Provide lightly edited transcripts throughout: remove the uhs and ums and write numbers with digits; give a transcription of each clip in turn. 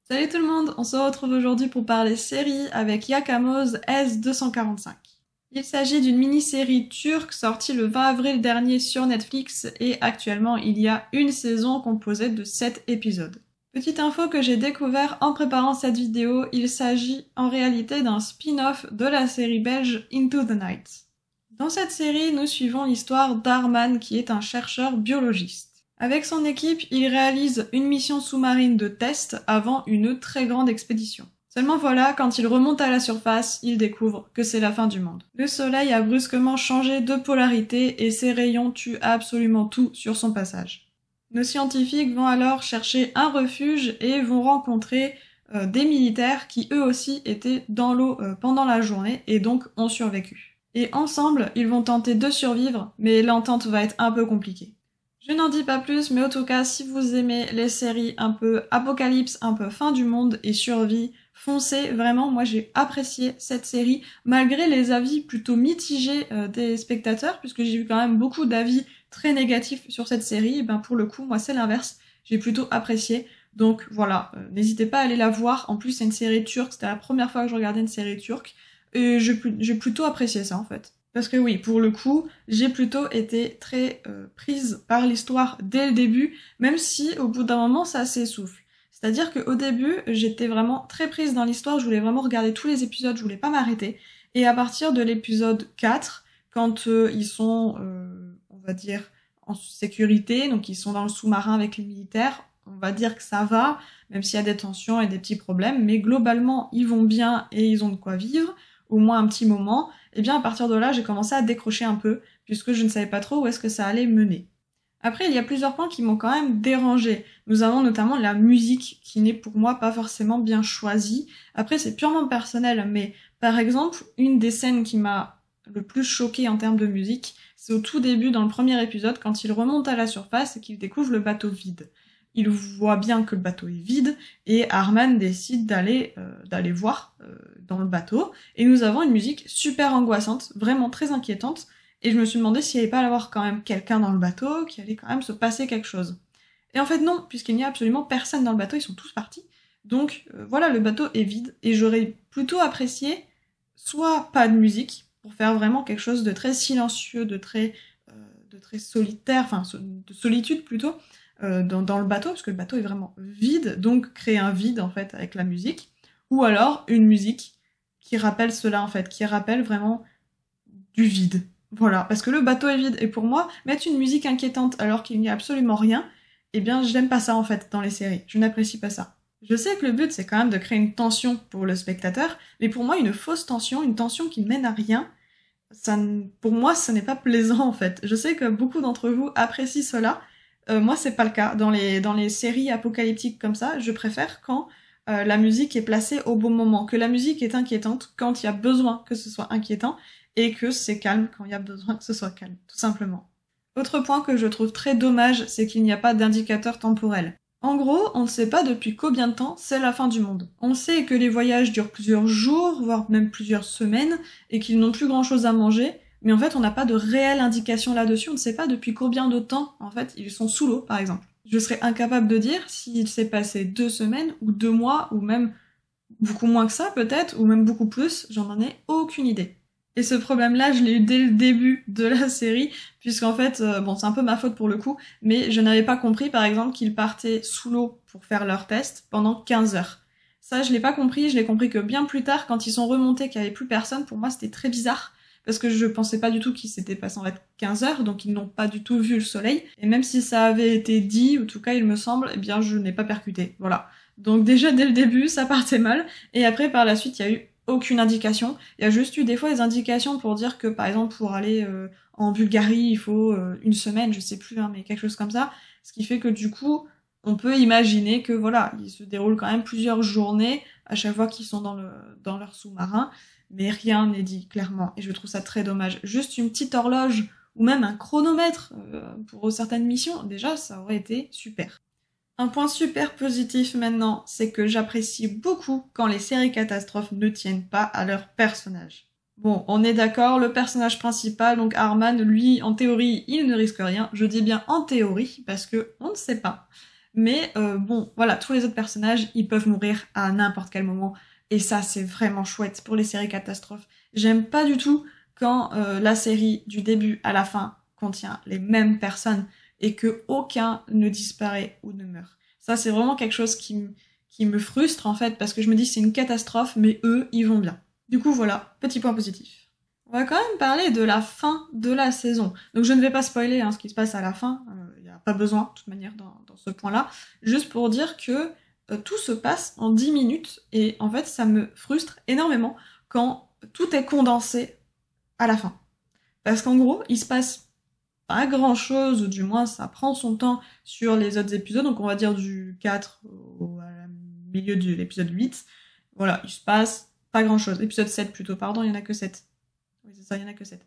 Salut tout le monde, on se retrouve aujourd'hui pour parler série avec Yakamoz S245. Il s'agit d'une mini-série turque sortie le 20 avril dernier sur Netflix et actuellement il y a une saison composée de 7 épisodes. Petite info que j'ai découvert en préparant cette vidéo, il s'agit en réalité d'un spin-off de la série belge Into the Night. Dans cette série, nous suivons l'histoire d'Arman qui est un chercheur biologiste. Avec son équipe, il réalise une mission sous-marine de test avant une très grande expédition. Seulement voilà, quand il remonte à la surface, il découvre que c'est la fin du monde. Le soleil a brusquement changé de polarité et ses rayons tuent absolument tout sur son passage. Nos scientifiques vont alors chercher un refuge et vont rencontrer des militaires qui eux aussi étaient dans l'eau pendant la journée et donc ont survécu. Et ensemble, ils vont tenter de survivre, mais l'entente va être un peu compliquée. Je n'en dis pas plus, mais en tout cas, si vous aimez les séries un peu apocalypse, un peu fin du monde et survie, foncez, vraiment, moi j'ai apprécié cette série, malgré les avis plutôt mitigés des spectateurs, puisque j'ai eu quand même beaucoup d'avis très négatifs sur cette série, et ben pour le coup, moi c'est l'inverse, j'ai plutôt apprécié, donc voilà, n'hésitez pas à aller la voir, en plus c'est une série turque, c'était la première fois que je regardais une série turque, et j'ai plutôt apprécié ça en fait. Parce que oui, pour le coup, j'ai plutôt été très prise par l'histoire dès le début, même si au bout d'un moment ça s'essouffle. C'est-à-dire qu'au début, j'étais vraiment très prise dans l'histoire, je voulais vraiment regarder tous les épisodes, je voulais pas m'arrêter. Et à partir de l'épisode 4, quand ils sont, on va dire, en sécurité, donc ils sont dans le sous-marin avec les militaires, on va dire que ça va, même s'il y a des tensions et des petits problèmes, mais globalement, ils vont bien et ils ont de quoi vivre, au moins un petit moment. Et bien à partir de là, j'ai commencé à décrocher un peu, puisque je ne savais pas trop où est-ce que ça allait mener. Après, il y a plusieurs points qui m'ont quand même dérangé. Nous avons notamment la musique, qui n'est pour moi pas forcément bien choisie. Après, c'est purement personnel, mais par exemple, une des scènes qui m'a le plus choquée en termes de musique, c'est au tout début, dans le premier épisode, quand il remonte à la surface et qu'il découvre le bateau vide. Il voit bien que le bateau est vide, et Arman décide d'aller voir dans le bateau, et nous avons une musique super angoissante, vraiment très inquiétante, et je me suis demandé s'il n'y allait pas y avoir quand même quelqu'un dans le bateau, qu'il allait quand même se passer quelque chose. Et en fait non, puisqu'il n'y a absolument personne dans le bateau, ils sont tous partis. Donc voilà, le bateau est vide, et j'aurais plutôt apprécié soit pas de musique, pour faire vraiment quelque chose de très silencieux, de très solitaire, enfin de solitude plutôt, dans le bateau, parce que le bateau est vraiment vide, donc créer un vide en fait avec la musique, ou alors une musique qui rappelle cela en fait, qui rappelle vraiment du vide. Voilà, parce que le bateau est vide, et pour moi, mettre une musique inquiétante alors qu'il n'y a absolument rien, eh bien j'aime pas ça en fait dans les séries, je n'apprécie pas ça. Je sais que le but c'est quand même de créer une tension pour le spectateur, mais pour moi une fausse tension, une tension qui mène à rien, pour moi ce n'est pas plaisant en fait. Je sais que beaucoup d'entre vous apprécient cela, moi c'est pas le cas. Dans les séries apocalyptiques comme ça, je préfère quand la musique est placée au bon moment, que la musique est inquiétante quand il y a besoin que ce soit inquiétant, et que c'est calme quand il y a besoin que ce soit calme, tout simplement. Autre point que je trouve très dommage, c'est qu'il n'y a pas d'indicateur temporel. En gros, on ne sait pas depuis combien de temps c'est la fin du monde. On sait que les voyages durent plusieurs jours, voire même plusieurs semaines, et qu'ils n'ont plus grand chose à manger, mais en fait on n'a pas de réelle indication là-dessus, on ne sait pas depuis combien de temps, en fait, ils sont sous l'eau, par exemple. Je serais incapable de dire s'il s'est passé 2 semaines, ou 2 mois, ou même beaucoup moins que ça peut-être, ou même beaucoup plus, j'en ai aucune idée. Et ce problème-là, je l'ai eu dès le début de la série, puisqu'en fait, bon, c'est un peu ma faute pour le coup, mais je n'avais pas compris, par exemple, qu'ils partaient sous l'eau pour faire leur test pendant 15 heures. Ça, je l'ai pas compris, je l'ai compris que bien plus tard, quand ils sont remontés, qu'il y avait plus personne, pour moi, c'était très bizarre, parce que je pensais pas du tout qu'il s'était passé en fait 15 heures, donc ils n'ont pas du tout vu le soleil, et même si ça avait été dit, ou en tout cas, il me semble, eh bien, je n'ai pas percuté, voilà. Donc déjà, dès le début, ça partait mal, et après, par la suite, il y a eu aucune indication. Il y a juste eu des fois des indications pour dire que, par exemple, pour aller en Bulgarie, il faut une semaine, je sais plus, hein, mais quelque chose comme ça. Ce qui fait que du coup, on peut imaginer que voilà, il se déroule quand même plusieurs journées à chaque fois qu'ils sont dans leur sous-marin, mais rien n'est dit clairement. Et je trouve ça très dommage. Juste une petite horloge ou même un chronomètre pour certaines missions, déjà, ça aurait été super. Un point super positif maintenant, c'est que j'apprécie beaucoup quand les séries catastrophes ne tiennent pas à leur personnage. Bon, on est d'accord, le personnage principal, donc Arman, lui, en théorie, il ne risque rien. Je dis bien en théorie, parce que on ne sait pas. Mais bon, voilà, tous les autres personnages, ils peuvent mourir à n'importe quel moment. Et ça, c'est vraiment chouette pour les séries catastrophes. J'aime pas du tout quand la série, du début à la fin, contient les mêmes personnes et que aucun ne disparaît ou ne meurt. Ça, c'est vraiment quelque chose qui me frustre, en fait, parce que je me dis c'est une catastrophe, mais eux, ils vont bien. Du coup, voilà, petit point positif. On va quand même parler de la fin de la saison. Donc je ne vais pas spoiler ce qui se passe à la fin, il n'y a pas besoin de toute manière dans ce point-là, juste pour dire que tout se passe en 10 minutes, et en fait ça me frustre énormément quand tout est condensé à la fin. Parce qu'en gros, il se passe pas grand-chose, ou du moins ça prend son temps sur les autres épisodes, donc on va dire du 4 au milieu de l'épisode 8. Voilà, il se passe pas grand-chose. Épisode 7 plutôt, pardon, il y en a que 7. Oui, c'est ça, il y en a que 7.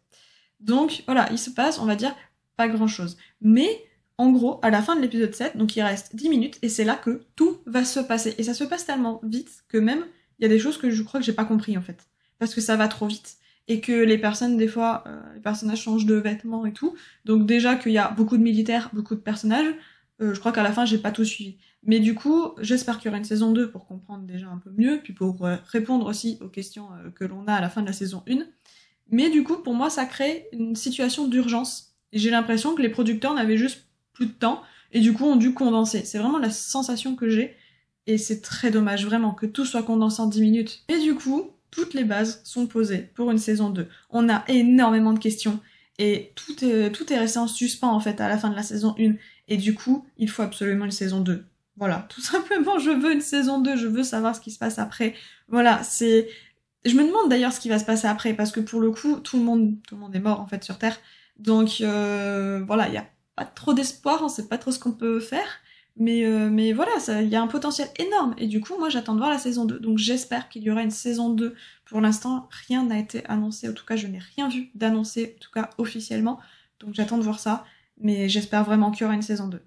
Donc voilà, il se passe, on va dire, pas grand-chose. Mais en gros, à la fin de l'épisode 7, donc il reste 10 minutes, et c'est là que tout va se passer. Et ça se passe tellement vite que même, il y a des choses que je crois que j'ai pas compris en fait. Parce que ça va trop vite. Et que les personnes, des fois, les personnages changent de vêtements et tout. Donc déjà qu'il y a beaucoup de militaires, beaucoup de personnages, je crois qu'à la fin, j'ai pas tout suivi. Mais du coup, j'espère qu'il y aura une saison 2 pour comprendre déjà un peu mieux, puis pour répondre aussi aux questions que l'on a à la fin de la saison 1. Mais du coup, pour moi, ça crée une situation d'urgence. Et j'ai l'impression que les producteurs n'avaient juste plus de temps, et du coup ont dû condenser. C'est vraiment la sensation que j'ai, et c'est très dommage, vraiment, que tout soit condensé en 10 minutes. Et du coup, toutes les bases sont posées pour une saison 2. On a énormément de questions, et tout est resté en suspens, en fait, à la fin de la saison 1. Et du coup, il faut absolument une saison 2. Voilà, tout simplement, je veux une saison 2, je veux savoir ce qui se passe après. Voilà, c'est... Je me demande d'ailleurs ce qui va se passer après, parce que pour le coup, tout le monde est mort, en fait, sur Terre. Donc, voilà, il y a pas trop d'espoir, on sait pas trop ce qu'on peut faire. Mais voilà, il y a un potentiel énorme. Et du coup, moi, j'attends de voir la saison 2. Donc, j'espère qu'il y aura une saison 2. Pour l'instant, rien n'a été annoncé. En tout cas, je n'ai rien vu d'annoncé, en tout cas officiellement. Donc, j'attends de voir ça. Mais j'espère vraiment qu'il y aura une saison 2.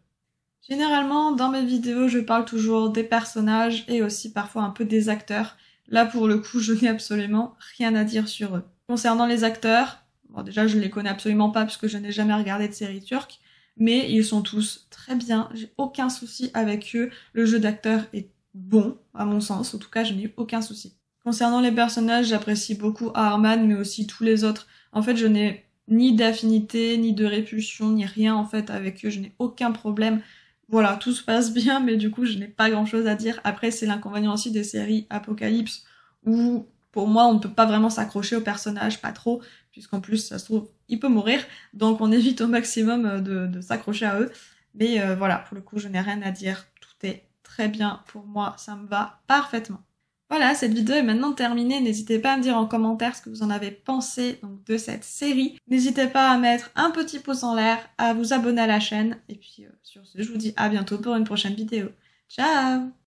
Généralement, dans mes vidéos, je parle toujours des personnages et aussi parfois un peu des acteurs. Là, pour le coup, je n'ai absolument rien à dire sur eux. Concernant les acteurs, bon, déjà, je ne les connais absolument pas puisque je n'ai jamais regardé de série turque. Mais ils sont tous très bien, j'ai aucun souci avec eux. Le jeu d'acteur est bon, à mon sens, en tout cas je n'ai eu aucun souci. Concernant les personnages, j'apprécie beaucoup Arman, mais aussi tous les autres. En fait, je n'ai ni d'affinité, ni de répulsion, ni rien en fait avec eux, je n'ai aucun problème. Voilà, tout se passe bien, mais du coup je n'ai pas grand chose à dire. Après, c'est l'inconvénient aussi des séries Apocalypse, où pour moi on ne peut pas vraiment s'accrocher aux personnages, pas trop, puisqu'en plus ça se trouve il peut mourir, donc on évite au maximum de s'accrocher à eux. Mais voilà, pour le coup je n'ai rien à dire, tout est très bien pour moi, ça me va parfaitement. Voilà, cette vidéo est maintenant terminée, n'hésitez pas à me dire en commentaire ce que vous en avez pensé donc, de cette série. N'hésitez pas à mettre un petit pouce en l'air, à vous abonner à la chaîne, et puis sur ce je vous dis à bientôt pour une prochaine vidéo. Ciao!